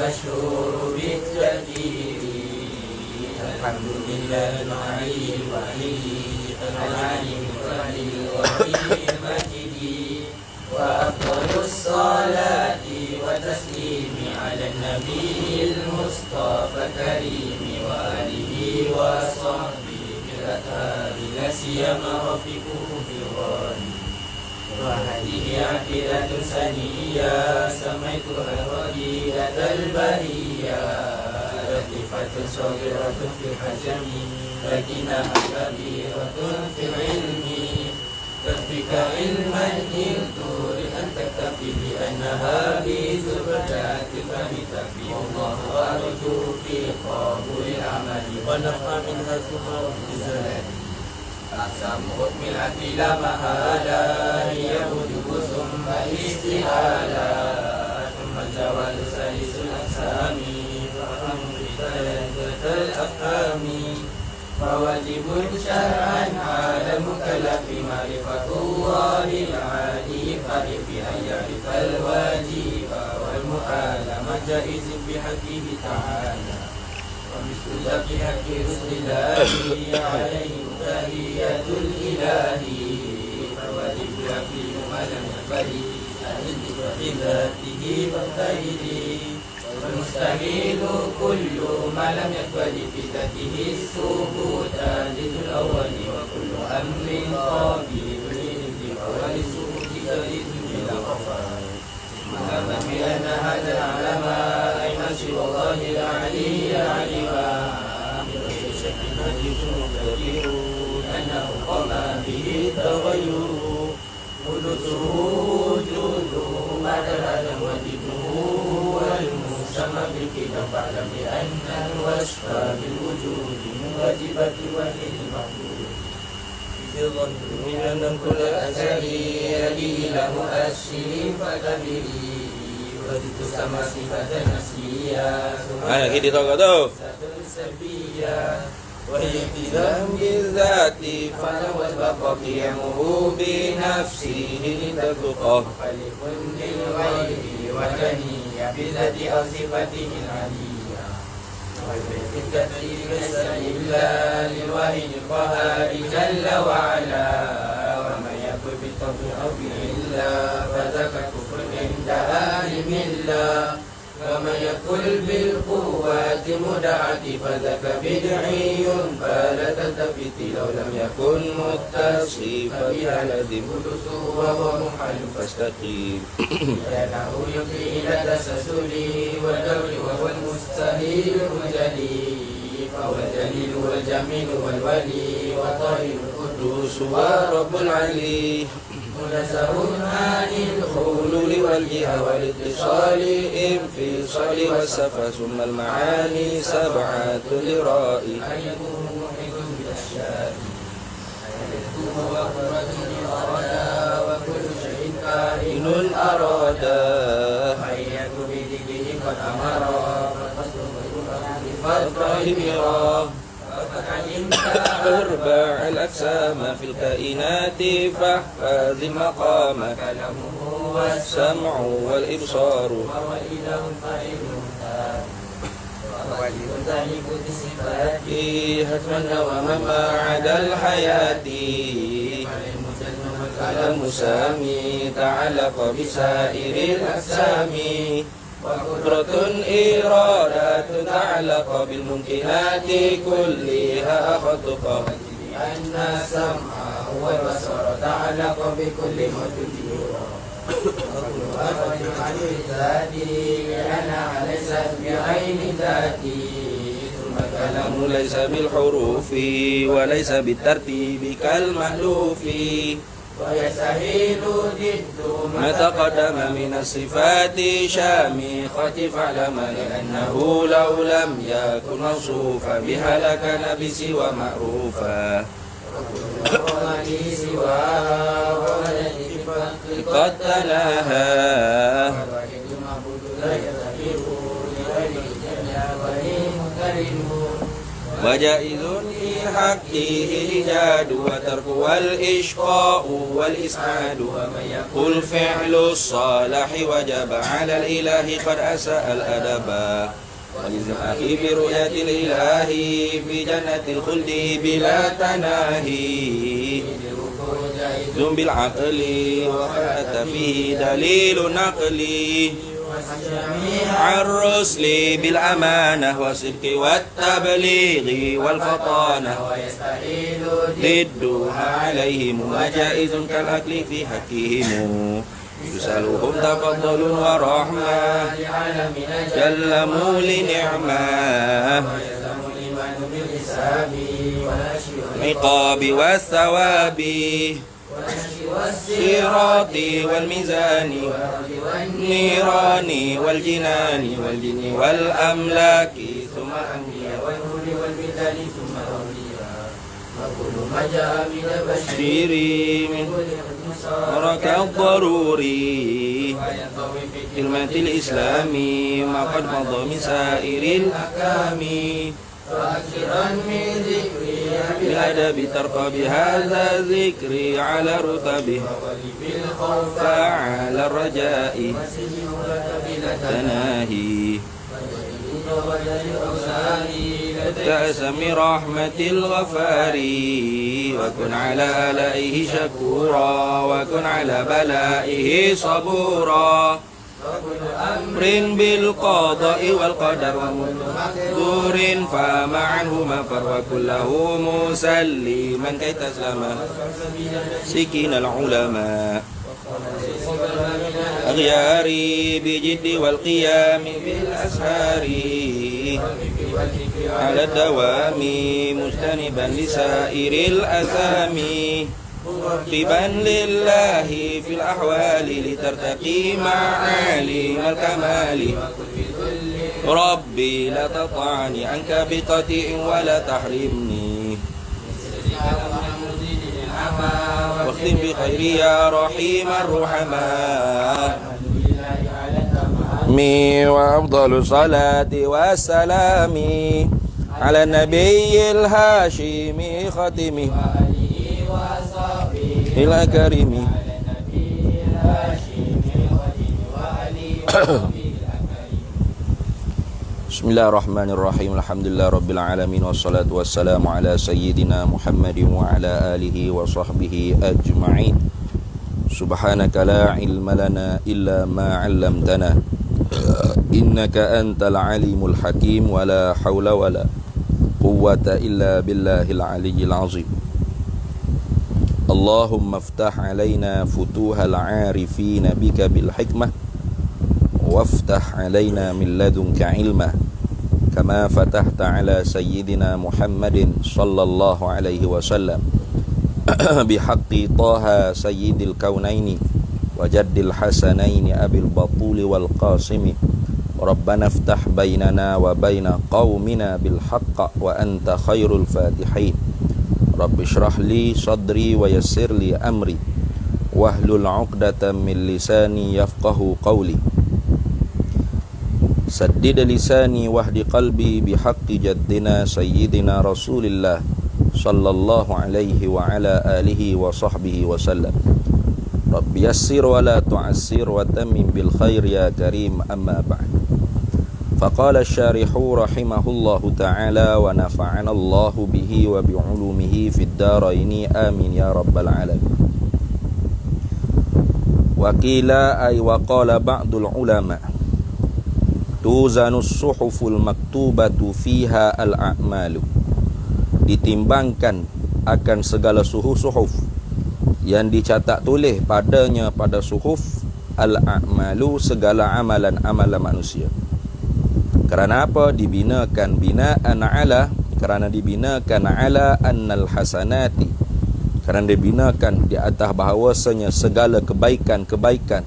المشهور بالتكبير الحمد لله العلي الوحيد العليم القدير الوحيد المجيد وأفضل الصلاة وتسليم على النبي المصطفى الكريم وآله وصحبه بالأطهار لا سيما رفيقه في الغالي وهذه عقيدة سنية سميتها الرقيدة البرية لطيفة صغيرة في الحجم لكنها كبيرة في العلم تكفيك علما إن تريد أن تكتفي بأنها بزبدات فبتكفي الله أرجو في قبول العمل ونفع منها ثمر الزلال أقسام حكم العدل لا محالة هي وجوب ثم الاستحالة ثم الجواز ثالث الأقسام فهم بثلاثة الأفهام فواجب شرعا على المكلف معرفة الله العالي فرق بأن يعرف الواجب والمحال ما جائز بحقه تعالى ومثل في حق رسل الله عليه تحية الإله فواجب يقين ما لم يقبل عن بذاته فاجتهدي والمستحيل كل ما لم يقبل في ذاته الثبوت ضد الأول وكل أمر قابل للانتقال الثبوت جديد بلا خفاء مهما بأن هذا العلم أي من سوى الله العلي علما بغير شك حديث مختلف أنه قام به التغير حدوثه وجوده بعد العدم وجده والمسمى بالكتاب فاعلم بأن الوصف بالوجود من واجبات الوحيد المحدود بظن من أن كل الأزل يلي إلى مؤثر فكبري وجدت سما صفة نسيا وهي ابتداء بالذات فلو البقى قيامه بنفسه لتبقى خلق للغير وجنية بذات أو صفته العلية وفي التفسير ليس إلا للواحد القهار جل وعلا ومن يكن بالطبع أو بإلا فذاك كفر عند أهل ملة ومن يقل بالقوات مدعة فذاك بدعي فلا تلتفت لو لم يكن متصفا بها لازم حدوثه وهو محال فاستقيم لأنه يفضي إلى التسلسل والدور وهو المستحيل الجلي فهو الجليل والجميل والولي وطاهر القدوس ورب العلي منزه عن الخلول والجهة والاتصال انفصال والسفة ثم المعاني سبعة لرائي أن يكون محيط بالأشياء أن يكون وقرة أرادا وكل شيء كائن أرادا أن يكون بذكره قد أمر فالقصد فالقاهر أربع الأجسام في الكائنات فاحفظ المقام كلامه والسمع والإبصار وهو إله فاعل ذلك بصفاته حتما وما عدا الحياة فالكلام سامي تعلق بسائر الأجسام وقدرة إرادة تعلق بالممكنات كلها خطقا أن السمع والبصر تعلق بكل موجود وكل أخذ عن ذاتي لأنها ليست بعين ذاتي ثم الكلام ليس بالحروف وليس بالترتيب كالمألوف ويستحيل ضد ما تقدم من الصفات شامخة فاعلم لأنه لو لم يكن موصوفا بها لكان بسوى معروفا وكل سواها قد تناهى وجائز في حقه الإيجاد وترك والإشقاء والإسعاد ومن يقول فعل الصالح وجب على الإله قد أساء الأدب ولزم أخي برؤية الإله في جنة الخلد بلا تناهي ذم بالعقل وقد فيه دليل نقلي عن الرسل بالأمانة والصدق والتبليغ والفطانة ويستحيل ضدها عليهم وجائز كالأكل في حقهم يسألهم تفضل ورحمة جلموا لنعمة العقاب والثواب والصراط والميزان والنيران والجنان والجن والأملاك ثم الأنبياء والنور والبدال ثم الأولياء وكل ما جاء من البشير من ترك الضروري في كلمة الإسلام ما قد مضى من سائر الأحكام فأكثرا من ذكري بالأدب ترقى بهذا ذكري على رتبه فعلى الرجاء تناهي تأسم رحمة الغفار وكن على آلائه شكورا وكن على بلائه صبورا وكل أمر بالقضاء والقدر ومقدور فما عنه مفر وكله مسلما كي تسلم سكين العلماء أغياري بجد والقيام بالأسهار على الدوام مجتنبا لسائر الأثام مراقبا لله في الأحوال لترتقي معالم الكمال ربي لا تطعني عنك بقطيع ولا تحرمني واختم بخير يا رحيم الرحماء وأفضل الصلاة والسلام على النبي الهاشمي ختمه إلى كريم بسم الله الرحمن الرحيم الحمد لله رب العالمين والصلاة والسلام على سيدنا محمد وعلى آله وصحبه أجمعين سبحانك لا علم لنا إلا ما علمتنا إنك أنت العليم الحكيم ولا حول ولا قوة إلا بالله العلي العظيم اللهم افتح علينا فتوح العارفين بك بالحكمة وافتح علينا من لدنك علما كما فتحت على سيدنا محمد صلى الله عليه وسلم بحق طه سيد الكونين وجد الحسنين أبي البطول والقاسم ربنا افتح بيننا وبين قومنا بالحق وأنت خير الفاتحين رب اشرح لي صدري ويسر لي أمري واحلل عقدة من لساني يفقه قولي سدد لساني واهد قلبي بحق جدنا سيدنا رسول الله صلى الله عليه وعلى آله وصحبه وسلم رب يسر ولا تعسر وتمم بالخير يا كريم أما بعد فقال الشارح رحمه الله تعالى ونفعنا الله به وبعلومه في الدارين آمين يا رب العالمين وقيل أي وقال بعض العلماء توزن الصحف المكتوبة فيها الأعمال ditimbangkan akan segala suhuf yang dicatat tulis padanya pada suhuf al-a'malu segala amalan-amalan manusia. Kerana apa? Dibinakan binaan ala, kerana dibinakan ala annal hasanati, kerana dibinakan di atas bahawasanya segala kebaikan-kebaikan,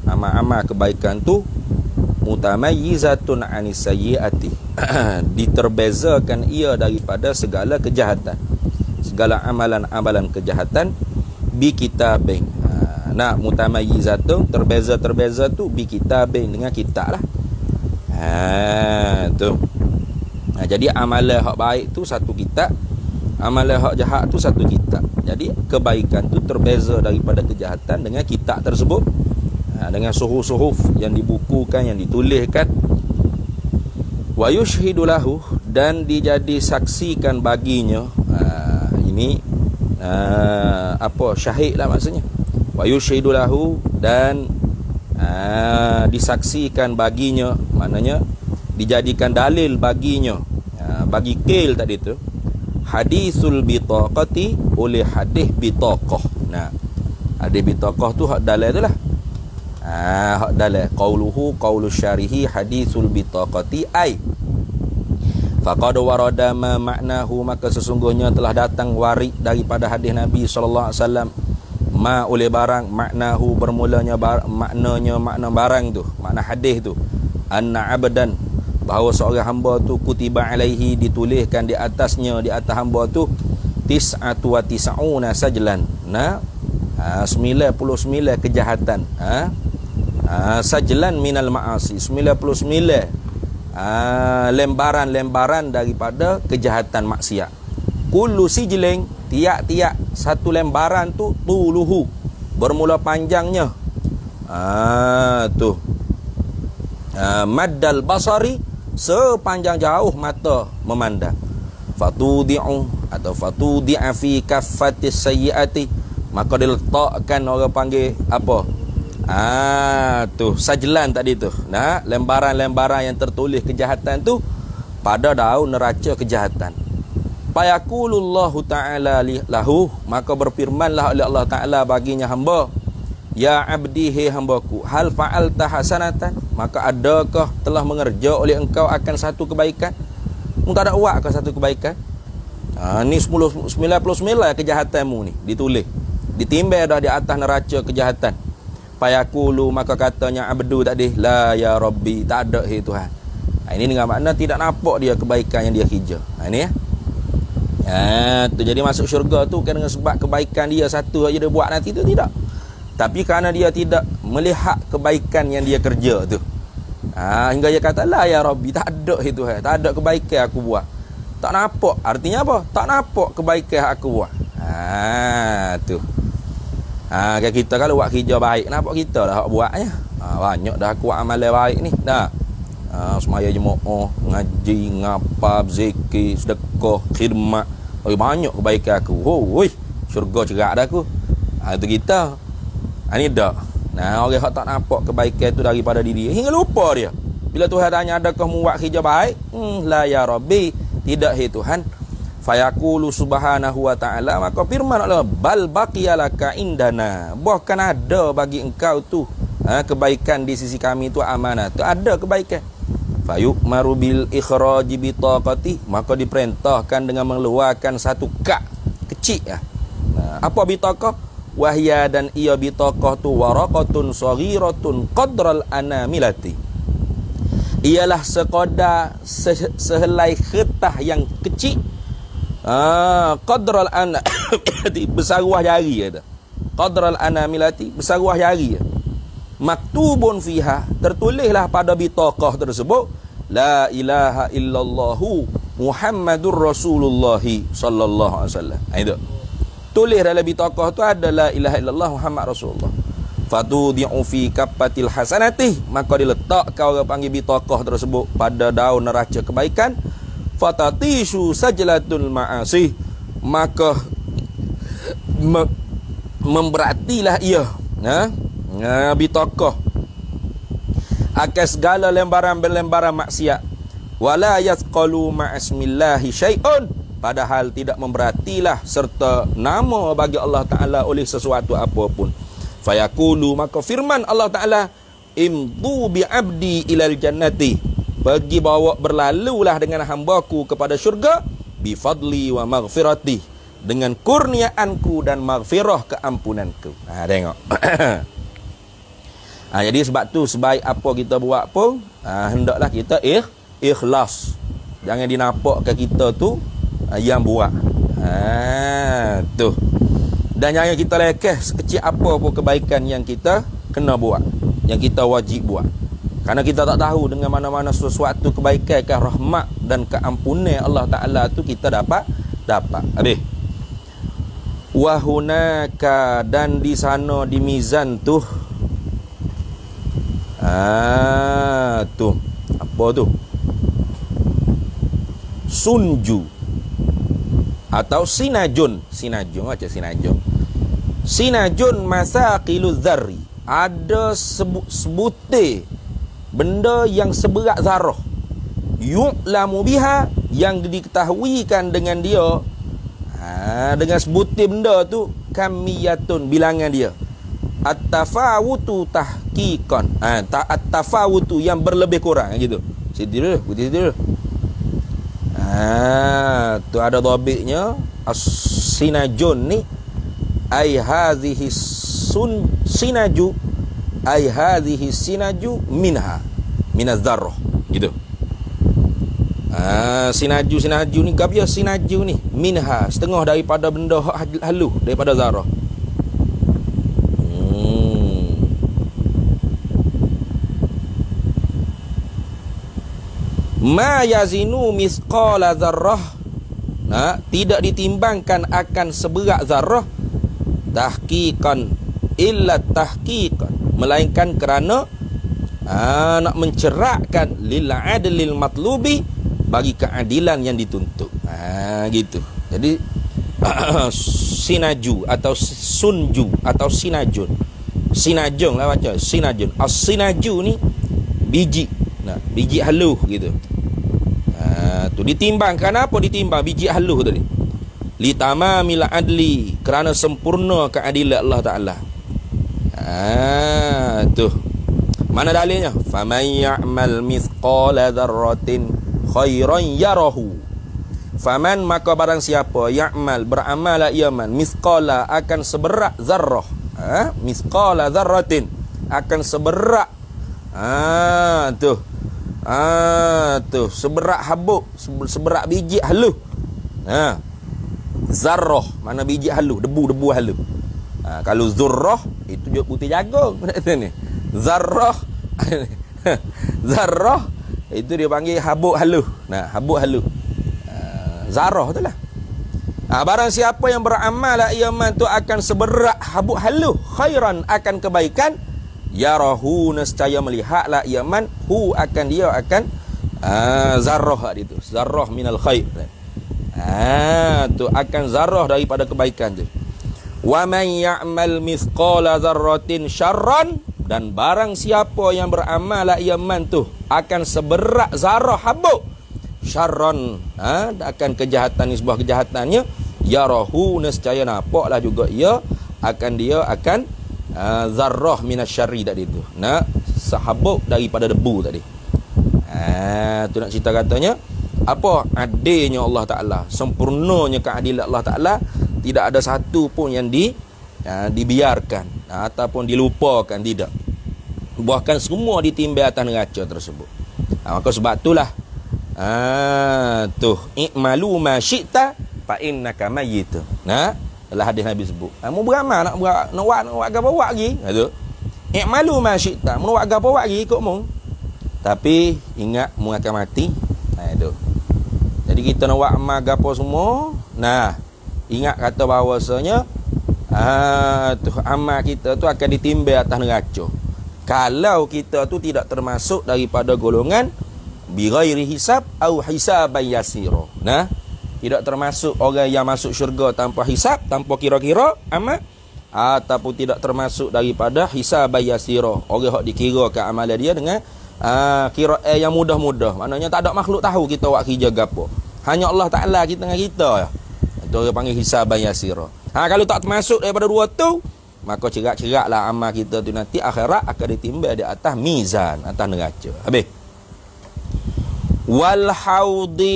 amal-amal kebaikan tu mutamayyizatun anis sayyiati diterbezakan ia daripada segala kejahatan, segala amalan-amalan kejahatan bi kitabin. Nak mutamayyizatun terbeza tu bi kitabin dengan kitab lah. Tu Jadi amalan hak baik tu satu kitab, amalan hak jahat tu satu kitab. Jadi kebaikan tu terbeza daripada kejahatan dengan kitab tersebut, dengan suhuf-suhuf yang dibukukan, yang dituliskan. Wa yushhidu lahu, dan dijadi saksikan baginya. Ini syahid lah maksudnya. Wa yushhidu lahu, dan disaksikan baginya, maknanya dijadikan dalil baginya, bagi kil tadi tu, hadisul bitaqati, oleh hadis bitaqah. Hadis bitaqah tu hak dalil tu lah. Hak dalil qauluhu qaulus syarihi hadisul bitaqati, ai faqad warada ma ma'nahu, maka sesungguhnya telah datang warid daripada hadis Nabi sallallahu alaihi wasallam, ma oleh barang, maknahu bermulanya maknanya, makna barang tu, makna hadis tu, anna abdan, bahawa seorang hamba tu kutiba alaihi, dituliskan di atasnya, di atas hamba tu, tis'atu wa tis'una sajlan, 99 kejahatan, sajlan minal ma'asi, 99 lembaran-lembaran daripada kejahatan maksiat. Kullu sijling, tiap-tiap satu lembaran tu, tuluhu, bermula panjangnya, maddal basari, sepanjang jauh mata memandang. Fatudi'u, atau fatudi'a fi kaffatis sayyiati, maka diletakkan, orang panggil apa, sajlan tadi tu, lembaran-lembaran yang tertulis kejahatan tu pada daun neraca kejahatan. Fayaqulullahu ta'ala lahu, maka berfirmanlah oleh Allah Ta'ala baginya hamba, ya abdi, hei hambaku, hal fa'alta hasanatan, maka adakah telah mengerja oleh engkau akan satu kebaikan? Mu tak ada buat ke satu kebaikan? Ni 99 kejahatanmu ni ditulis, ditimbang dah di atas neraca kejahatan. Fayaqulu, maka katanya abdu tadi, la ya rabbi, tak ada hei Tuhan. Ini dengan makna tidak nampak dia kebaikan yang dia kerja. Ini ya. Jadi masuk syurga tu kan dengan sebab kebaikan dia satu aja dia buat nanti tu, tidak. Tapi kerana dia tidak melihat kebaikan yang dia kerja tu, hingga dia kata, la ya rabbi, tak ada hei Tuhan, tak ada kebaikan aku buat. Tak nampak, artinya apa? Tak nampak kebaikan aku buat. Kan kita kalau buat kerja baik, nampak kita dah buatnya. Banyak dah aku buat amalan baik ni dah. Semaya jemaah, ngaji, ngapab, zikir, sedekah, khidmat, banyak kebaikan aku. Syurga cerak dah aku. Itu kita. Ini dah. Orang yang tak nampak kebaikan itu daripada diri, hingga lupa dia. Bila Tuhan tanya, adakah mu buat kerja baik? La ya rabbi, tidak hei Tuhan. Fayaqulu subhanahu wa ta'ala, maka firman Allah, bal baqiyalaka indana, bahkan ada bagi engkau tu kebaikan di sisi kami tu, amanah tu, ada kebaikan. Fayu'maru bil ikhraji bitaqati, maka diperintahkan dengan mengeluarkan satu kad kecil. Apa bitaqah? Wahya, dan ia bitaqah tu, waraqatun saghiratun qadral anamilati, ialah sekadar sehelai kertas yang kecil, qadral anamilati, besar ruah jari kata. Qadral anamilati, besar ruah jari. Maktubun fiha, tertulislah pada bitaqah tersebut, la ilaha illallahu Muhammadur Rasulullah sallallahu alaihi wasallam. Itu tulis dalam bitaqah tu ada la ilaha illallah Muhammad Rasulullah. Fatudi'u fi kappatil hasanati, maka diletakkan, orang panggil bitaqah tersebut, pada daun neraca kebaikan. Fatatishu sajlatul ma'asi, maka memberatilah ia, bitaqah, akan segala lembaran-lembaran maksiat. Wala yasqalu ma'asmillahi syai'un, padahal tidak memberatilah serta nama bagi Allah Ta'ala oleh sesuatu apapun. Fayaqulu, maka firman Allah Ta'ala, imdu bi abdi ilal jannati, bagi bawa berlalulah dengan hambaku kepada syurga, bi fadli wa maghfirati, dengan kurniaanku dan maghfirah, keampunanku. Tengok. Jadi sebab tu sebaik apa kita buat pun, hendaklah kita ikhlas. Jangan dinampakkan kita tu yang buat. Tu. Dan jangan kita lekeh sekecil apa pun kebaikan yang kita kena buat, yang kita wajib buat. Karena kita tak tahu dengan mana-mana sesuatu kebaikan, rahmat dan keampunan Allah Ta'ala tu kita dapat. Habis. Wa hunaka, dan di sana di mizan tu. Tu. Apa tu? Sunju atau sinajun. Macam sinajun masaqiluz zarri. Ada sebutir benda yang seberat zarah. Yu'lamu biha, yang diketahuikan dengan dia. Dengan sebutir benda tu kamiyatun, bilangan dia. At-tafawutu tahqiqan. At-tafawutu, yang berlebih kurang gitu. Situ dulu. Tu ada dhabitnya. As-sinajun ni ai hadhihi sinaju, ai hadhihi sinaju minaz zarrah gitu. Sinaju ni gap ya, sinaju ni minha, setengah daripada benda halus, daripada zarrah. Ma yazinu misqala zarrah. Tidak ditimbangkan akan seberat zarrah. Tahqiqan illa tahqiqan, melainkan kerana nak mencerakkan lil adlil matlubi, bagi keadilan yang dituntut. Gitu. Jadi sinaju atau sunju atau sinajun. Sinajung lah baca. Sinajun. As-sinaju ni biji. Biji halus gitu. Tu ditimbangkan apa? Ditimbang biji halus tadi. Li tamamil adli, kerana sempurna keadilan Allah Ta'ala. Tu. Mana dalilnya? Faman ya'mal mithqala dzarratin khairan yarahu. Faman, maka barang siapa ya'mal, beramal ia man, mithqala, akan seberat zarrah. Mithqala dzarratin, akan seberat. Tu seberat habuk, seberat biji halus. Zarrah mana biji halus, debu halus. Kalau zurrah itu je putih jagung ni. Zarrah zarrah itu dia panggil habuk halus. Habuk halus. Zarrah itulah. Barang siapa yang beramal ia man tu akan seberat habuk halus, khairan, akan kebaikan, yarahu, nescaya melihatlah ia man hu, akan dia akan zarrah itu. Zarrah minal khair. Tu akan zarrah daripada kebaikan tu. Wa man ya'mal mithqala dzarratin syarran, dan barang siapa yang beramal ia man tu akan seberat zarrah habuk, syarran, akan kejahatan, sebuah kejahatannya, yarahu, nescaya nampaklah juga ia akan zarrah minasyarri tadi tu. Sahabuk daripada debu tadi. Tu nak cerita katanya apa? Adilnya Allah Ta'ala, sempurnanya keadilan Allah Ta'ala. Tidak ada satu pun yang dibiarkan ataupun dilupakan, tidak. Bahkan semua ditimbang atas neraca tersebut. Maka sebab itulah i'malu ma syi'ta fa innaka mayyit. Dalam hadis Nabi sebut, mu beramal nak buat gapo buat lagi. Tu. I'malu ma syi'ta, mu buat gapo buat lagi ikut mu. Tapi ingat mu akan mati. Itu. Jadi kita nak buat amal gapo semua. Ingat kata bahawasanya amal kita tu akan ditimbang atas neraca. Kalau kita tu tidak termasuk daripada golongan bi ghairi hisab au hisaban yasira. Tidak termasuk orang yang masuk syurga tanpa hisab, tanpa kira-kira amal, ataupun tidak termasuk daripada hisaban yasira, orang hak dikirakan amalan dia dengan kira yang mudah-mudah. Maknanya tak ada makhluk tahu kita buat kerja gapo. Hanya Allah Ta'ala kita dengan kita. Itu orang panggil hisaban yasira. Kalau tak termasuk daripada dua tu, maka cerak-ceraklah amal kita tu nanti akhirat akan ditimbang di atas mizan, atas neraca. Habis. Wal haudi,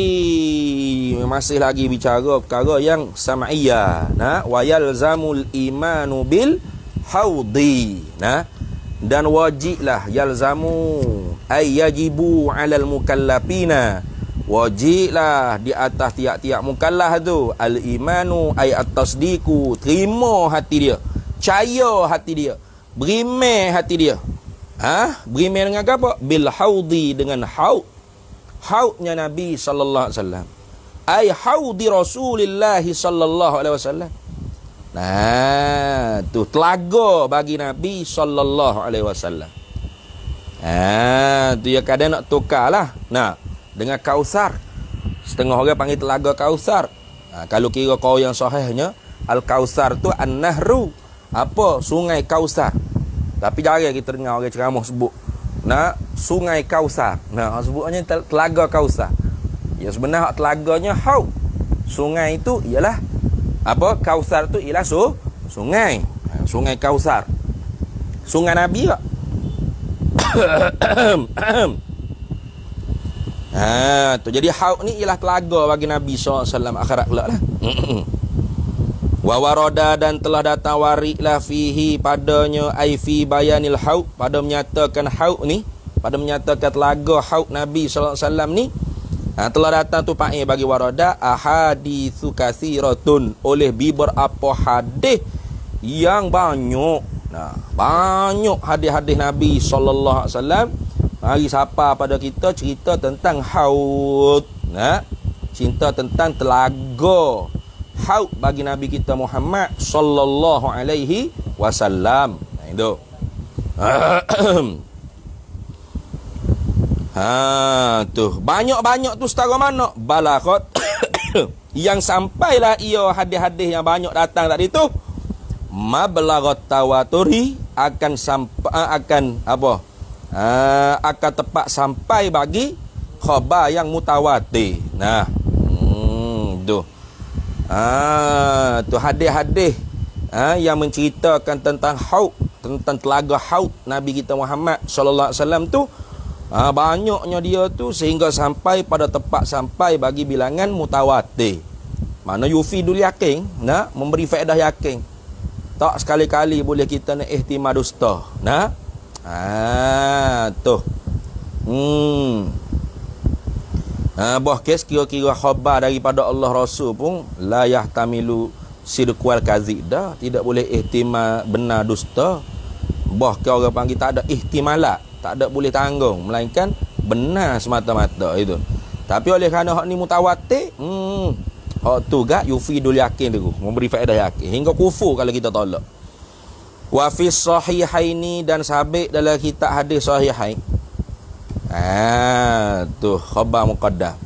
masih lagi bicara perkara yang sam'iyah. Wa yalzamul imanu bil haudi. Dan wajiblah, yalzamu ay yajibu 'alal mukallafina, wajiblah di atas tiap-tiap mukallaf tu, al imanu ay at-tasdiqu, terima hati dia, percaya hati dia, beriman hati dia. Berimeh dengan apa? Bil haudi, dengan haudnya Nabi sallallahu alaihi wasallam. Ai haudi Rasulillah sallallahu alaihi wasallam. Nah, tu telaga bagi Nabi sallallahu alaihi wasallam. Tu ya kadang nak tukarlah. Nah, dengan Kausar. Setengah orang panggil telaga Kausar. Kalau kira kau yang sahihnya, Al-Kausar tu An-Nahru. Apa? Sungai Kausar. Tapi jarang kita dengar orang ceramah sebut. Nah, Sungai Kausar. Nah, sebutnya telaga Kausar. Ya sebenarnya telaganya haud. Sungai itu ialah apa? Kausar tu ialah sungai. Sungai Kausar. Sungai Nabi tak? Tu jadi haud ni ialah telaga bagi Nabi SAW akhirat kelak lah. Wa warada, dan telah datang wariklah fihi padanya, ai fi bayanil haud, pada menyatakan haud ni, pada menyatakan telaga haud Nabi sallallahu alaihi wasallam ni, telah datang tu pa'i bagi warada ahaditsu katsiratun, oleh beberapa hadis yang banyak. Banyak hadis-hadis Nabi sallallahu alaihi wasallam hari siapa pada kita cerita tentang haud. Cerita tentang telaga haud bagi Nabi kita Muhammad sallallahu alaihi wasallam. Itu. Tu banyak-banyak tu setara mana? Balaghat yang sampailah ia hadis-hadis yang banyak datang tadi tu. Mablaghat tawaturi, akan sampai akan apa? Akan tepat sampai bagi khabar yang mutawatir. Tu. Tu hadis-hadis yang menceritakan tentang haud, tentang telaga haud Nabi kita Muhammad sallallahu alaihi wasallam tu, banyaknya dia tu sehingga sampai pada tepat sampai bagi bilangan mutawatir. Mana yufidul yakin, memberi faedah yakin. Tak sekali-kali boleh kita nak ihtimal dusta. Tu. Buah kes kira-kira khabar daripada Allah Rasul pun la yahtamilu sidqwal kadzib, dah tidak boleh ihtimal benar dusta. Buah ke orang panggil tak ada ihtimalat, tak ada boleh tanggung, melainkan benar semata-mata itu. Tapi oleh kerana hak ni mutawatir, hak tu gak yufidul yakin tu, memberi faedah yakin hingga kufur kalau kita tolak. Wa fi sahihaini, dan sabit dalam kitab hadis sahihain. Tu khabar muqaddam.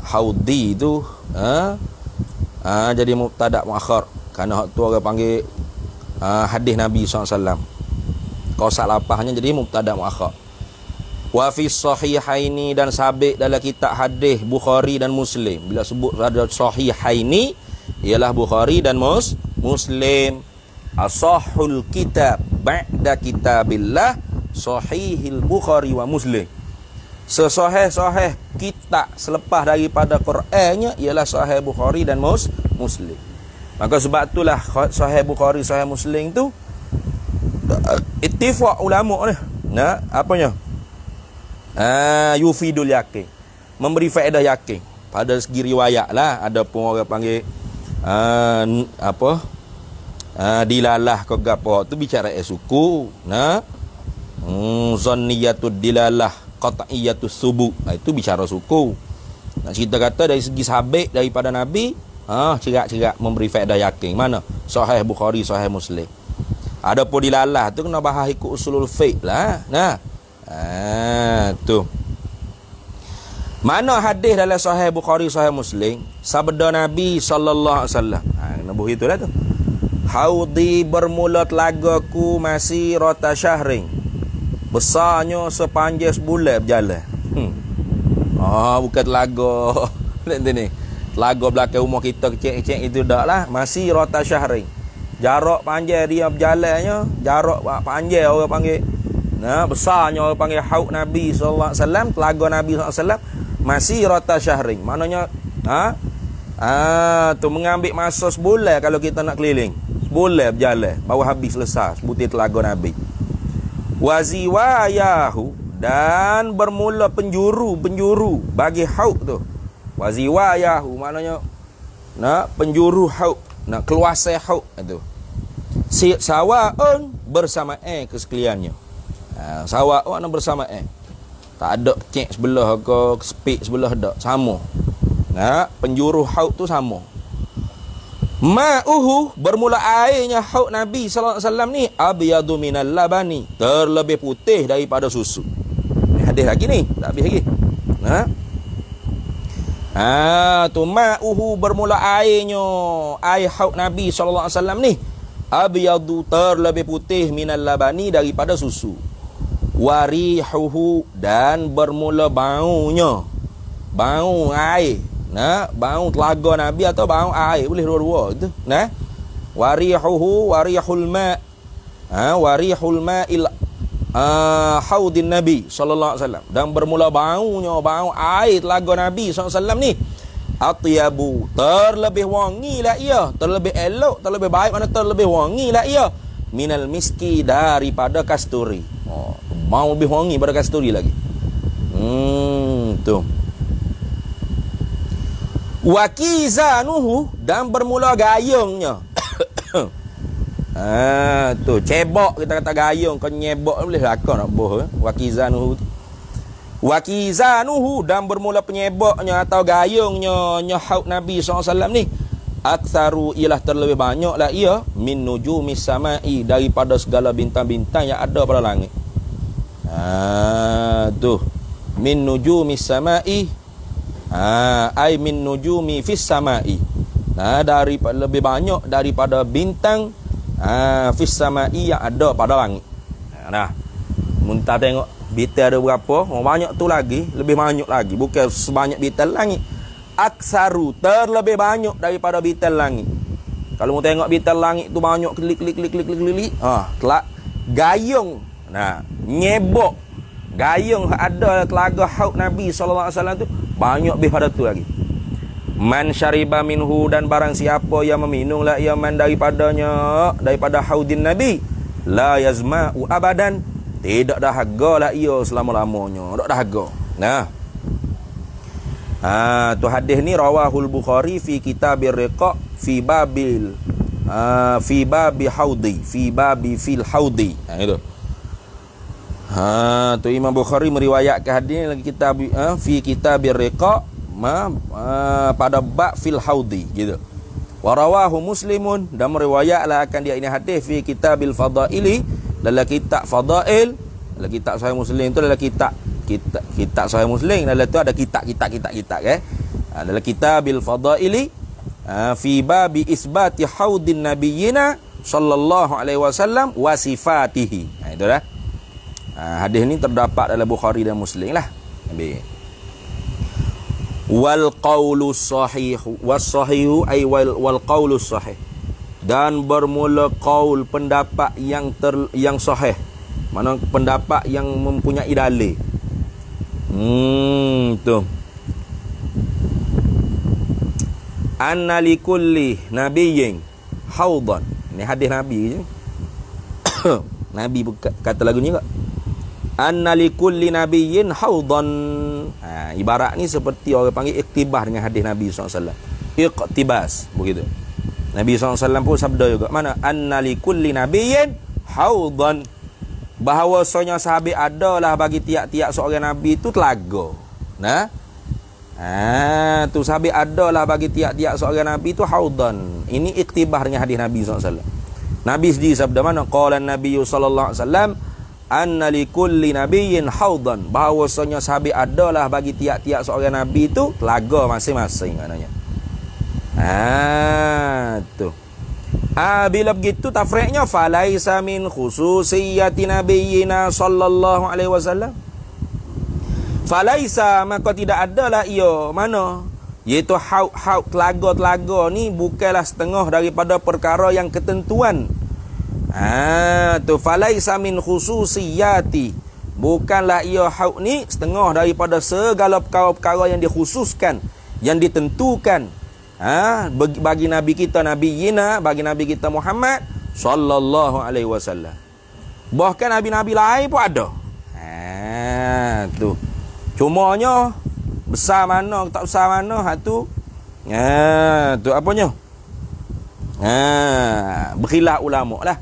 Haudi tu jadi mubtada muakhar, kerana hak tu orang panggil hadis Nabi SAW. Qausal lapahnya jadi mubtada muakhar. Wa fi sahihaini, dan sabit dalam kitab hadis Bukhari dan Muslim. Bila sebut ada sahihaini ialah Bukhari dan Muslim. Asahul kitab ba'da kitabillah Sahihil Bukhari wa Muslim. Sesahih kitab selepas daripada Qurannya ialah Sahih Bukhari dan Muslim. Maka sebab itulah Sahih Bukhari, Sahih Muslim tu ittifaq ulama ni. Apanya? Yufidul yakin, memberi faedah yakin pada segi riwayat lah. Ada pun orang panggil dilalah ke gapo tu bicara suku. Zanniyatud dilalah, qat'iyatus subut, itu bicara suku. Nak cerita kata dari segi sabit daripada Nabi, cerak-cerak memberi faedah yakin. Mana? Sahih Bukhari, Sahih Muslim. Ada pun dilalah tu kena bahas ikut usulul fiqh lah. Tu. Mana hadis dalam Sahih Bukhari, Sahih Muslim, sabda Nabi sallallahu alaihi wasallam. Nabuh itulah tu. Haudi bermula telagaku masih rota syahring, besarnya sepanjang sebulan berjalan. Bukan telaga ni. Telaga belakang rumah kita kecil-kecil itu dak lah. Masih rota syahring, jarak panjang dia berjalannya, jarak panjang orang panggil. Besarnya orang panggil haud Nabi sallallahu alaihi wasallam, telaga Nabi sallallahu alaihi wasallam masih rota syahring. Maknanya tu mengambil masa sebulan kalau kita nak keliling. Sebulan berjalan baru habis selesai sebutir telaga Nabi. Waziwayahu, dan bermula penjuru bagi haud tu. Waziwayahu maknanya penjuru haud, keluasai haud itu. Sawaun bersamaan kesekaliannya. Sawak makna bersama tak ada cek sebelah ke sepik sebelah dak, sama. Penjuru haud tu sama. Ma'uhu, bermula airnya haud Nabi sallallahu alaihi wasallam ni, abyadu minal labani, terlebih putih daripada susu. Ni hadis lagi ni, tak habis lagi. Tu ma'uhu, bermula airnya, air haud Nabi sallallahu alaihi wasallam ni, abyadu, terlebih putih minal labani, daripada susu. Warihuhu, dan bermula baunya, bau air, bau telaga Nabi atau bau air, boleh dua-dua gitu. Warihuhu, warihul ma', warihul ma'il haudin Nabi sallallahu alaihi wasallam, dan bermula baunya, bau air telaga Nabi sallallahu alaihi wasallam ni, atyabu, terlebih wangi lah ia, terlebih elok, terlebih baik, mana terlebih wangi lah ia, minal miski, daripada kasturi. Mau lebih wangi pada kasturi lagi. Tu. Wakizanuhu, dan bermula gayungnya. Tu cebok, kita kata gayung, kau nyebok boleh lakon nak boh. Wakizanuhu. Wakizanuhu, dan bermula penyeboknya atau gayungnya haud Nabi SAW ni, aktsaru, ialah terlebih banyak lah ia, min nujumis samai, daripada segala bintang-bintang yang ada pada langit. Tu min nujumis samai, ai min nujumi fis samai, daripada lebih banyak daripada bintang fis samai, yang ada pada langit. Muntah tengok bintang ada berapa, banyak tu lagi, lebih banyak lagi, bukan sebanyak bintang langit. Aksaru, terlebih banyak daripada bintang langit. Kalau mau tengok bintang langit tu banyak klik telak gayung, nyebok gayung ada telaga haud Nabi sallallahu alaihi wasallam tu banyak lebih pada tu lagi. Man syariba minhu, dan barang siapa yang meminumlah ia man daripadanya, daripada haudin Nabi, la yazma'u abadan, tidak dahaga lah ia selama-lamanya, tak dahaga. Tu hadis ni rawahul Bukhari fi kitabir riqa fi babil fi babi haudi, fi babi fil haudi. Itu. Tu Imam Bukhari meriwayatkan hadis lagi kitab fi kitabir riqa pada bab fil haudi gitu. Wa rawahu Muslimun, dan meriwayatlah akan dia ini hadis fi kitabil fadaili, dalam kitab fadail, dalam kitab Sahih Muslim tu, dalam kitab Sahih Muslim, dalam tu ada kitab dalam kitabil fadaili fi babi isbati haudin nabiyina sallallahu alaihi wasallam wa sifatihi. Itu dah. Hadis ni terdapat dalam Bukhari dan Muslim lah. Wal qaulu sahih, was sahihu ay wal qaulu sahih, dan bermula qaul, pendapat yang sahih, mana pendapat yang mempunyai dalil. Tu anna likulli nabiyyin haudan. Ni hadis Nabi je. Nabi kata lagu ni tak? Anna likulli nabiyyin haudan. Ibarat ni seperti orang panggil iktibas dengan hadis Nabi SAW. Iqtibas, begitu. Nabi SAW pun sabda juga. Mana? Anna likulli nabiyyin haudan. Bahawasanya sahabat adalah bagi tiap-tiap seorang Nabi itu telaga. Tu sahabat adalah bagi tiap-tiap seorang Nabi itu haudan. Ini iktibas dengan hadis Nabi SAW. Nabi sendiri sabda mana? Qala Nabi sallallahu alaihi wasallam anna likulli nabiyyin haudan, bahawasanya sahabat adalah bagi tiap-tiap seorang Nabi itu telaga masing-masing maknanya. Tu. Bila begitu tafriqnya, falaisa min khususiyati nabiyyina sallallahu alaihi wasallam. Falaisa, maka tidak adalah ia, mana? Iaitu haud telaga-telaga ni bukanlah setengah daripada perkara yang ketentuan. Tu falaisa min khususiyati, bukanlah ia haud ni setengah daripada segala perkara-perkara yang dikhususkan, yang ditentukan bagi Nabi kita Nabiyina, bagi Nabi kita Muhammad sallallahu alaihi wasallam. Bahkan Nabi-Nabi lain pun ada. Tu cumanya besar mana tak besar mana tu. Tu apanya? Berkhilaf ulama lah.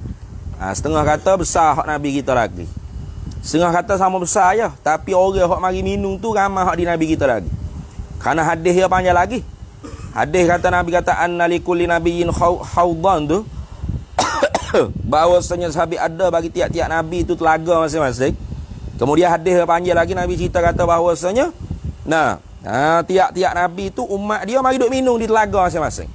Setengah kata besar hak Nabi kita lagi. Setengah kata sama besar je, tapi orang hok mari minum tu ramai hok di Nabi kita lagi. Kerana hadis dia panjang lagi. Hadis kata Nabi kata anna likulli nabiyyin haudan tu bahawasanya sahabat ada bagi tiap-tiap nabi itu telaga masing-masing. Kemudian hadis dia panjang lagi, Nabi cerita kata bahawasanya tiap-tiap nabi itu umat dia mari duk minum di telaga masing-masing.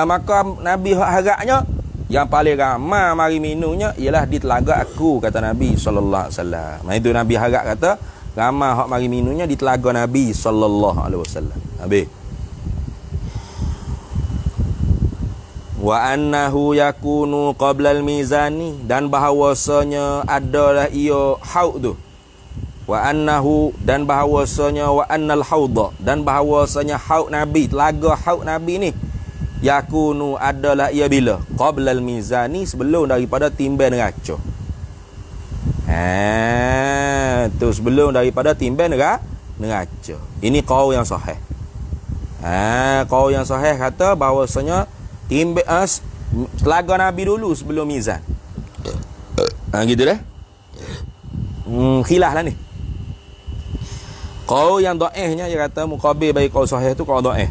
Maka Nabi harapnya yang paling ramai mari minumnya ialah di telaga aku, kata Nabi sallallahu alaihi wasallam. Itu Nabi harap kata ramai hak mari minumnya di telaga Nabi sallallahu alaihi wasallam. Habis. Wa annahu yakunu qabla al-mizani, dan bahawasanya adalah ia haud tu. Wa annahu, dan bahawasanya wa annal haudha, dan bahawasanya haud Nabi, telaga haud Nabi ni yakunu adalah ia bila qabla al-mizani, sebelum daripada timbai neraca. Tu sebelum daripada timbai neraca. Ini qaul yang sahih. Qaul yang sahih kata bahawasanya timbai telaga Nabi dulu sebelum mizan. Gitu dah. Khilaf lah ni. Qaul yang dhaifnya dia kata muqabil bagi qaul sahih tu qaul dhaif.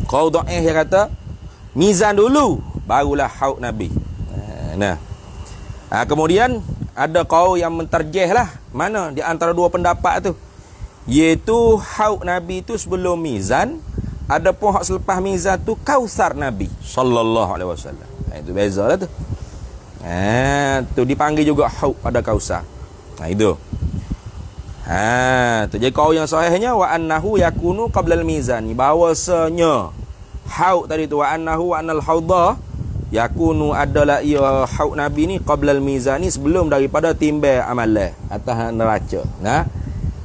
Qaul dhaif dia kata mizan dulu barulah haud Nabi. Kemudian ada qaul yang mentarjih lah mana di antara dua pendapat tu, iaitu haud Nabi tu sebelum mizan, ada pun hak selepas mizan tu kausar Nabi sallallahu alaihi wasallam. Itu bezalah tu. Tu dipanggil juga haud pada kausar. Itu. Tu jadi qaul yang sahihnya wa annahu yakunu qabla al-mizani, bahawasanya haud tadi tu wa annahu wa annal haudha yakunu adalah ia haud Nabi ni qabla al-mizani, sebelum daripada timbai amalan atas neraca.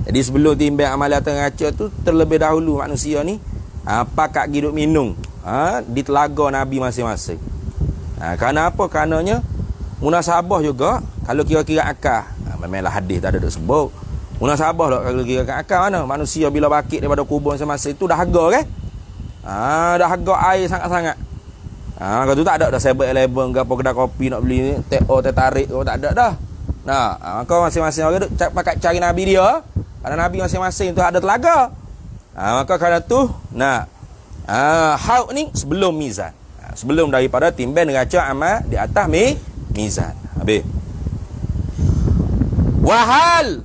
Jadi sebelum timbai amalan atas neraca tu terlebih dahulu manusia ni pakat hidup minum di telaga Nabi masing-masing. Kerana apa? Karenanya munasabah juga kalau kira-kira akal. Memanglah hadis tak ada duk sebut. Munasabah lah kalau kira-kira akal mana? Manusia bila bakit daripada kubur masing-masing tu dah harga kan? Dah harga air sangat-sangat. Kalau tu tak ada dah 7-Eleven ke apa kedai kopi nak beli teh tarik tak ada dah. Maka masing-masing orang duk pakat cari Nabi dia. Kerana Nabi masing-masing tu ada telaga. Maka kerana tu haud ni sebelum mizan, sebelum daripada timbai neraca amal di atas mizan. Habis. Wahal,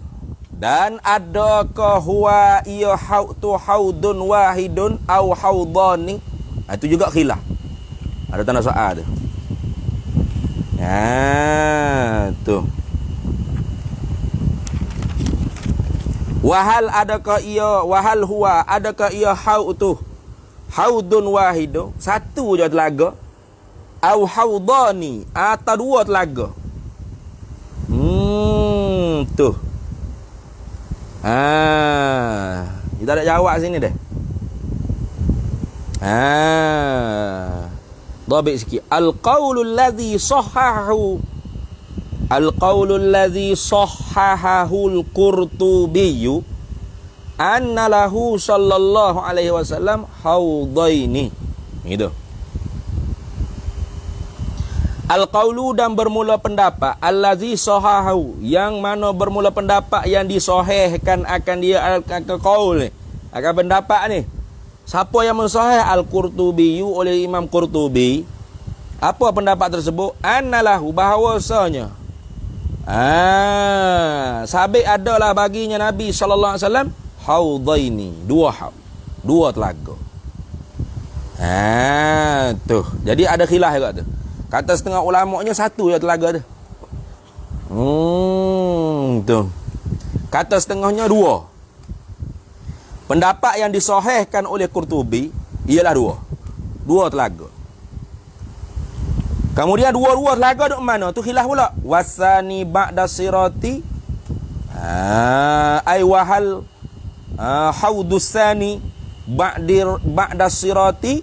dan adakah huwa ia haud tu haudun wahidun au haudani? Itu juga khilaf. Ada tanda soal tu. Tu. Wahal adakah ia, wahal huwa adakah ia haud tu haudun wahidun, satu je telaga, au haudani atau dua telaga. Tu. Kita ada jawab sini deh. Dhabit sikit. Al-qaulul ladzi sahhahu al-Qurtubi anna lahu sallallahu alaihi wasallam haudaini. Gitu. Al-qaulu, dan bermula pendapat, allazi sahahu, yang mana bermula pendapat yang disahihkan akan dia akan qaul ni, akan pendapat ni. Siapa yang mensahih? Al-Qurtubi, oleh Imam Qurtubi. Apa pendapat tersebut? Annalahu, bahawasanya sabit adalah baginya Nabi sallallahu alaihi wasallam haudaini, dua haud, dua telaga. Tu. Jadi ada khilaf juga tu. Kata setengah ulamanya satu je telaga tu. Tu. Kata setengahnya dua. Pendapat yang disahihkan oleh Qurtubi ialah dua. Dua telaga. Kemudian dua-dua telaga duk mana? Tu khilaf pula. Wasani ba'da sirati. Ai wahal haudusani ba'da sirati.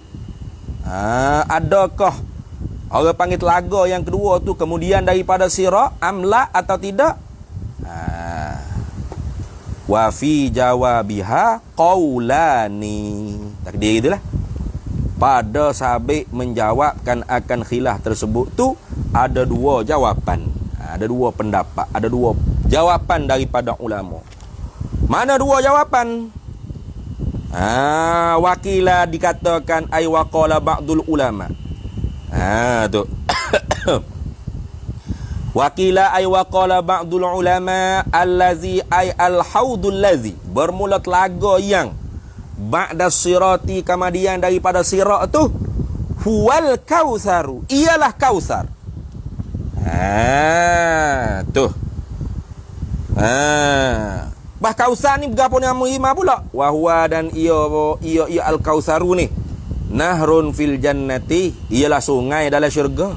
Adakah orang panggil telaga yang kedua tu kemudian daripada sirat, amla atau tidak? Wa fi jawabiha qaulani. Takdir gitulah. Pada sabit menjawabkan akan khilaf tersebut tu ada dua jawapan. Ada dua pendapat, ada dua jawapan daripada ulama. Mana dua jawapan? Wakila dikatakan ay waqala ba'dul ulama. Tu. Wakila ay waqala ba'dul ulama allazi ay al-haudul ladzi, bermula telaga yang ba'da sirati, kemudian daripada sirat tu, huwal kautsaru, ialah kausar. Tu. Bah kausar ni berapa nama lima pula? Wa huwa, dan ia al-kautsaru ni nahrun fil jannati, ialah sungai dalam syurga.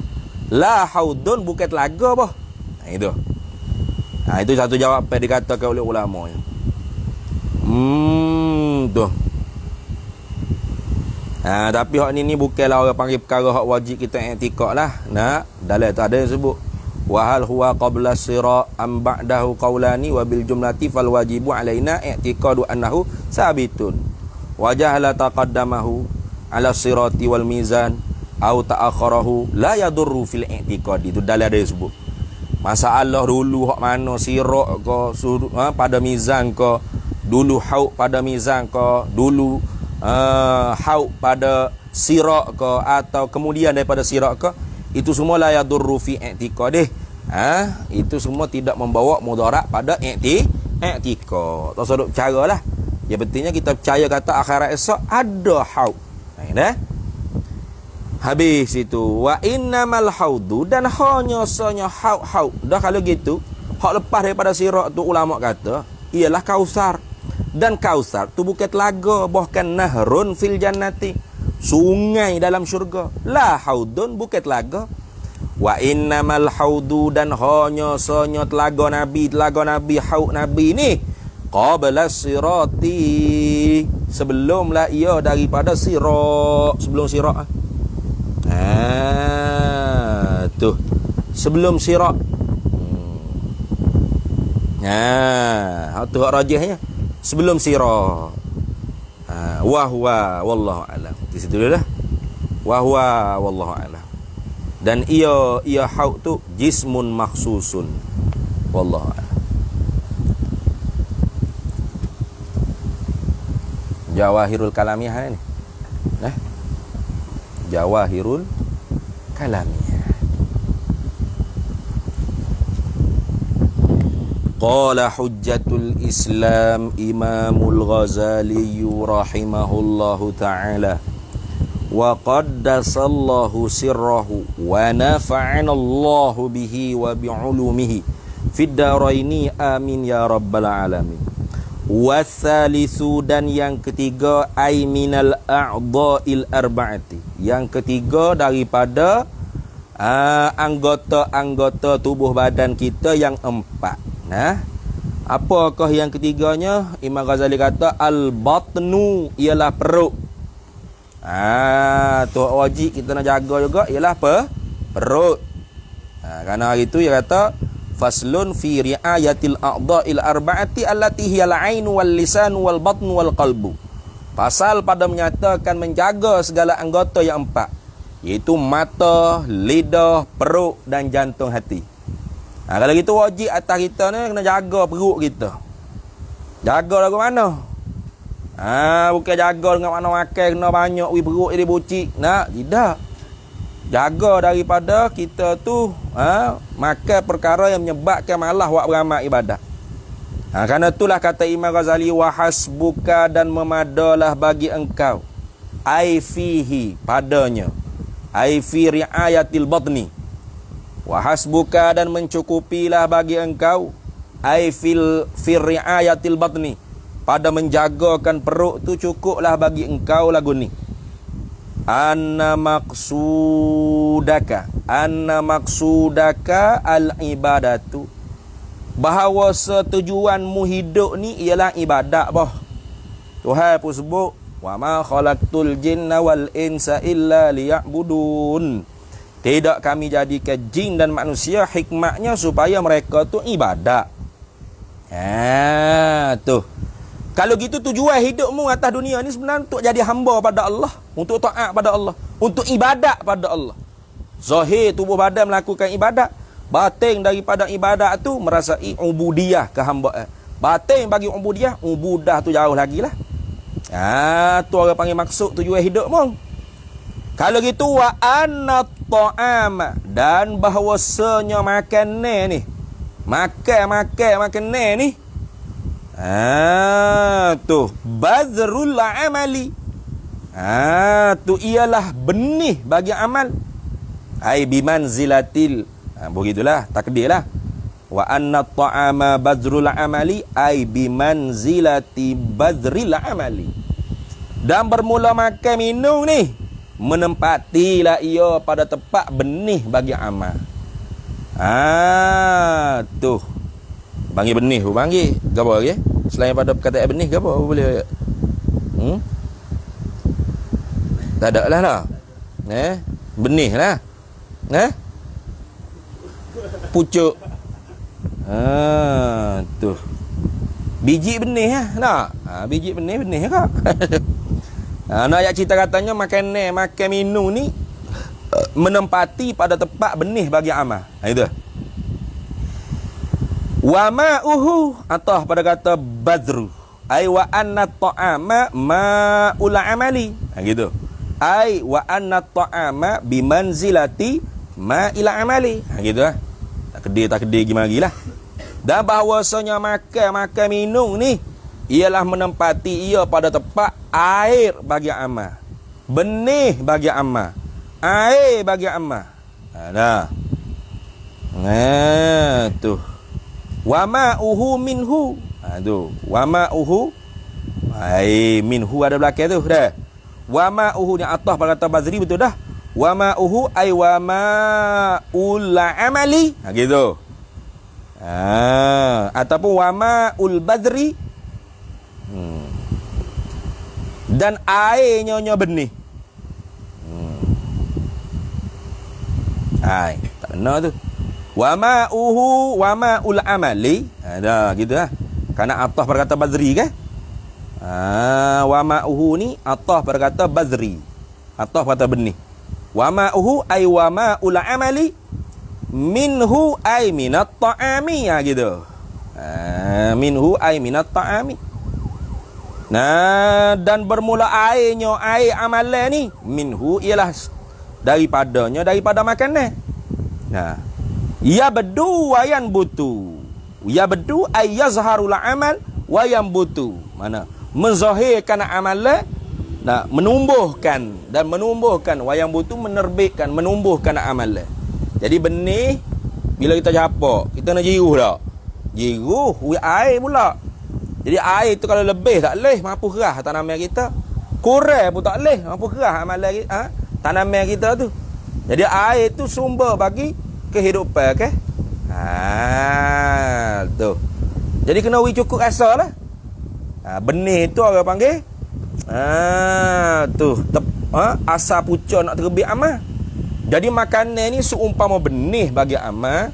La haudun, bukan telaga bah. Itu. Itu satu jawapan dikatakan oleh ulama. Tu. Tapi hak ni bukanlah orang panggil perkara hak wajib kita i'tikad lah. Dalam tu ada yang sebut wa hal huwa qabla sira am ba'dahu qaulani wa bil jumlati fal wajibu alaina i'tiqadu annahu sabitun wa jahla taqaddamahu ala sirati wal mizan au ta'akharahu la yadurru fil i'tiqad. Itu dalam ada yang sebut masalah dulu hak mana sirat ke pada mizan ke, dulu haud pada mizan ke, dulu haud pada sirat ke, atau kemudian daripada sirat ke, itu semua la yadurru fi i'tiqadih. Itu semua tidak membawa mudarat pada i'tiqad. Tak sedap caralah. Ya, pentingnya kita percaya kata akhirat esok ada haud. Habis itu wa innamal haudu, dan hanya sanya haud. Dah kalau gitu, hak lepas daripada sirat tu ulama kata ialah kausar. Dan kausar tu bukan telaga, bahkan nahrun fil jannati, sungai dalam syurga. La haudun, bukan telaga. Wa innamal haudu, dan hanya sanya telaga Nabi haud Nabi ni qabla sirati, sebelumlah ia daripada sirat, sebelum sirat. Tu sebelum sirat. Tu hak rajihnya sebelum sirat. Wa huwa wallahu alam. Di situ dah. Wa huwa wallahu alam. Dan ia haud tu jismun makhsusun. Wallahu alam. Jawahirul kalamiyah ni. Jawahirul kalamiyah. Qala hujjatul Islam Imamul Ghazali rahimahullahu ta'ala wa qaddasallahu sirrahu wa nafa'anallahu bihi wa bi'ulumihi fid daraini amin ya rabbal alamin. Wathalithu, dan yang ketiga ay minal a'dha'il arba'ati, yang ketiga daripada anggota-anggota tubuh badan kita yang empat. Apakah yang ketiganya? Imam Ghazali kata al-batnu, ialah perut. Tu wajib kita nak jaga juga, ialah perut. Kerana hari itu dia kata faslun fi riayatil a'dha'il arba'ati allati hiyal 'ainu wal lisanu wal batnu wal qalbu. Pasal pada menyatakan menjaga segala anggota yang empat, iaitu mata, lidah, perut dan jantung hati. Kalau gitu wajib atas kita ni kena jaga perut kita. Jaga lagu mana? Bukan jaga dengan mana makan kena banyak perut jadi bucik. Tidak. Jaga daripada kita tu makan perkara yang menyebabkan malah buat beramal ibadat. Kerana itulah kata Imam Ghazali wa hasbuka, dan memadalah bagi engkau ai fihi, padanya, ai fi riayatil batni. Wa hasbuka, dan mencukupilah bagi engkau ai fi riayatil batni, pada menjagakan perut tu cukuplah bagi engkau lagu ni. Anna maksudaka al-ibadatu, bahawa setujuanmu hidup ni ialah ibadat bah. Tuhan pun sebut wa ma khalaqtul jinna wal insa illa liya'budun. Tidak kami jadikan jin dan manusia, hikmatnya supaya mereka tu ibadat. Tu. Kalau gitu tujuan hidupmu atas dunia ni sebenarnya untuk jadi hamba pada Allah, untuk taat pada Allah, untuk ibadat pada Allah. Zahir tubuh badan melakukan ibadat, Batin daripada ibadat tu merasai ubudiyah kehambaan. Batin bagi ubudiyah, ubudah tu jauh lagi lah. Tu orang panggil maksud tujuan hidup pun. Kalau gitu wa anna ta'ama, dan bahawasanya makanan ni, makan ni, tu bazrul amali, tu ialah benih bagi amal. Ai bimanzilatil, begitulah takdirlah. Wa anna ta'ama bazrul amali ai bimanzilati bazril amali. Dan bermula makan minum ni menempatilah ia pada tempat benih bagi amal. Tu panggil benih, panggil gapo lagi? Selain pada perkataan benih gapo boleh? Tak ada lah. Benih lah. Pucuk. Tu. Biji benih lah. Nak? Biji benih kak. Nak ayat cerita katanya makan minum ni menempati pada tempat benih bagi amal. Itu. Wa ma'uhu, atau pada kata badru. Ai wa anna ta'ama ma'ul amali. Gitu. Ai wa anna ta'ama bimanzilati ma'il amali. Gitu lah. Tak kedai lagi lah. Dan bahawasanya makan minum ni ialah menempati ia pada tempat air bagi amal, benih bagi amal, air bagi amal. Tu wa ma'uhu minhu. Tu wa ma'uhu, ai minhu ada belakang tu dah. Wa ma'uhu ni atas pada kata bazri, betul dah. Wa ma'uhu ai wa ma'ul amali. Gitu. Ataupun wa ma'ul badri, dan airnya benih. Tak benar tu. Wa ma'uhu wa ma'ul amali. Dah gitu lah. Karena atas berkata bazri kan? Wa ma'uhu ni atas berkata bazri. Atas kata benih. Wa ma'uhu ay wa ma'ul amali minhu ay minat ta'ami. Gitu. Minhu ay minat ta'ami. Dan bermula airnya, air amalan ni, minhu ialah daripada makanan. Ya bedu wa yanbutu. Ya bedu ay yazharul amal wa yanbutu. Mana? Menzahirkan amalan, menumbuhkan wa yanbutu, menerbitkan, menumbuhkan amalan. Jadi benih bila kita capak, kita nak jiruh tak? Jiruh air pula. Jadi air tu kalau lebih tak leh mampu kerah tanaman kita. Kurang pun tak leh mampu kerah amalan tanaman kita tu. Jadi air tu sumber bagi kehidupan ke? Tu. Jadi kena cukup rasa lah. Benih tu orang panggil tu asal pucuk nak terbit amal. Jadi makanan ni seumpama benih bagi amal,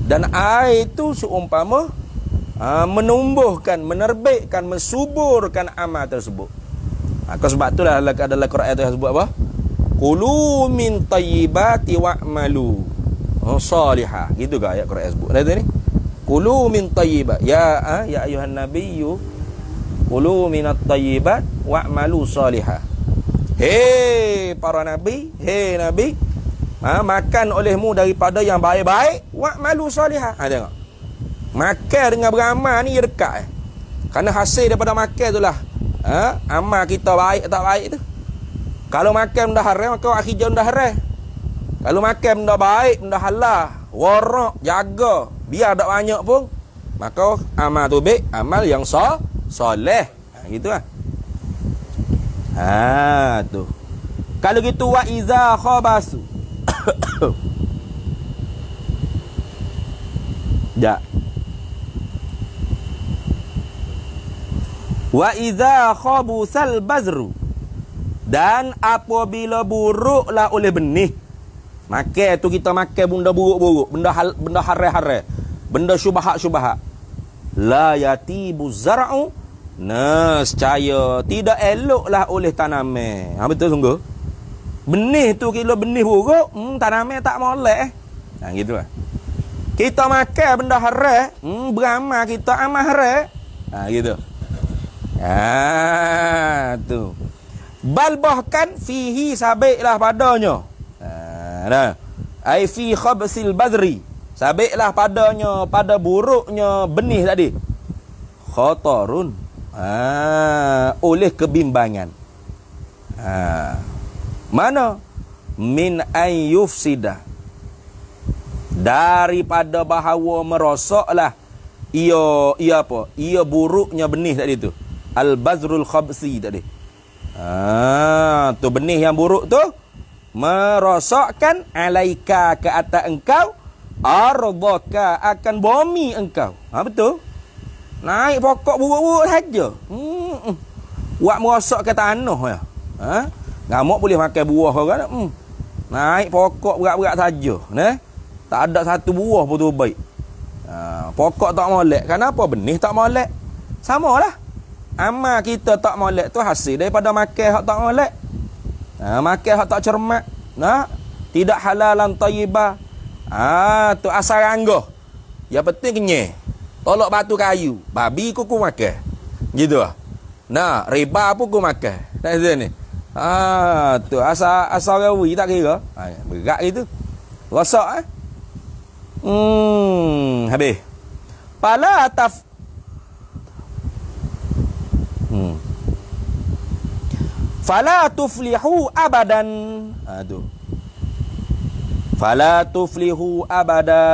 dan air itu seumpama menumbuhkan, menerbitkan, mensuburkan amal tersebut. Sebab itulah dalam Quran itu sebut apa? Kulu min tayyibati wa'malu salihah. Gitu ke ayat Quran sebut? Ada ni. Kulu min tayyibat. Ya ayuhan nabiyyu kulu minat tayyibat wa'malu salihah. Hei para nabi, hei nabi, makan olehmu daripada yang baik-baik, wa'malu salihah. Tengok. Makan dengan beramal ni dekat. Kerana hasil daripada makan itulah amal kita baik tak baik tu. Kalau makan benda haram, maka akhir benda haram. Kalau makan benda baik, benda halal, warak, jaga, biar tak banyak pun, maka amal tu baik, amal yang soleh. Gitu lah. Tu. Kalau gitu wa iza khabasu. Ya. Wa iza khabusal bazru, dan apabila buruklah oleh benih. Makan tu kita makan benda buruk-buruk, benda haram-haram, benda syubhat-syubhat. La yatibu zar'u, nescaya tidak eloklah oleh tanaman. Betul sungguh. Benih tu kalau benih buruk, tanaman tak molek. Gitu lah. Kita makan benda haram, beramal kita amal haram. Gitu. Tu. Bal bahkan fihi sabiklah padanya. Nah. Ai fi khabsil badri. Sabiklah padanya pada buruknya benih tadi. Khatarun. Oleh kebimbangan. Mana? Min ayyufsida. Daripada bahawa merosaklah ia apa? Ia buruknya benih tadi tu. Al-bazrul khabsi tadi. Tu benih yang buruk tu merosakkan alaika ke atas engkau, ardaka akan bumi engkau. Betul. Naik pokok buruk-buruk saja. Buat merosak ke tanah ya. Ngamuk boleh makan buah orang. Naik pokok berat-berat saja, nah. Tak ada satu buah pun tu baik. Pokok tak molek. Kenapa benih tak molek? Samalah. Amal kita tak molek tu hasil daripada makan hak tak molek. Makan hak tak cermat. Tidak halalan tayyibah. Tu asal ranggah. Yang penting kenyai. Tolak batu kayu. Babi kuku makan. Gitu lah. Riba pun ku makan. Tak ni. Tu asal rawi tak kira. Berat gitu. Rosak habis. Pala taf Fala tuflihu abadan. Tu. Fala tuflihu abada.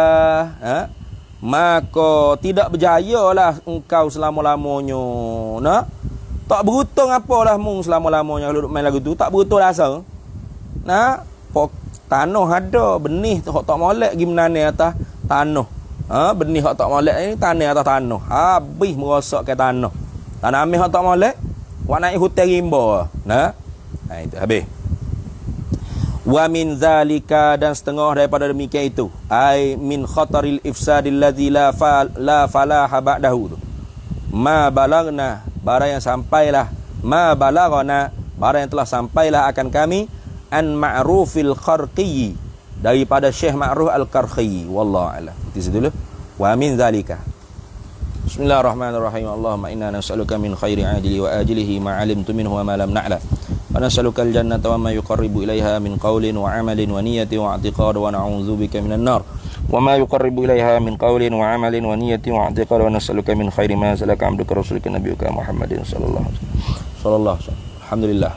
Maka tidak berjayalah engkau selama-lamanya. Tak beruntung apalah mung selama-lamanya kalau main lagu tu. Tak beruntung asal. Tanah ada, benih tak molek pergi menanam atas tanah. Benih hak tak molek ni tanam atas tanah. Habis merosakkan tanah. Tanah amih hak tak molek, buat naik hutan rimba. Itu habis. Wa min zalika, dan setengah daripada demikian itu, ai min khataril ifsadil ladzi la falaha ba'dahu. Ma balagna, barang yang sampailah, ma balagna, barang yang telah sampailah akan kami, an ma'rufil kharqi, daripada Syekh Ma'ruf al-Qarqi. Wallahu a'lam. Itu dulu. Wa min zalika. Bismillahirrahmanirrahim. Allahumma inna nas'aluka min khairi ajili wa ajilihi ma 'alimtu minhu wa ma lam na'lam. Wa nas'aluka al-jannata wa ma yuqarribu ilaiha min qawlin wa 'amalin wa niyyati wa i'tiqad, wa na'udzubika minan nar wa ma yuqarribu ilaiha min qawlin wa 'amalin wa niyyati wa i'tiqad, wa nas'aluka min khairi ma salaka 'abduka rasulika nabiyyuka Muhammadin sallallahu alaihi wasallam. Alhamdulillah.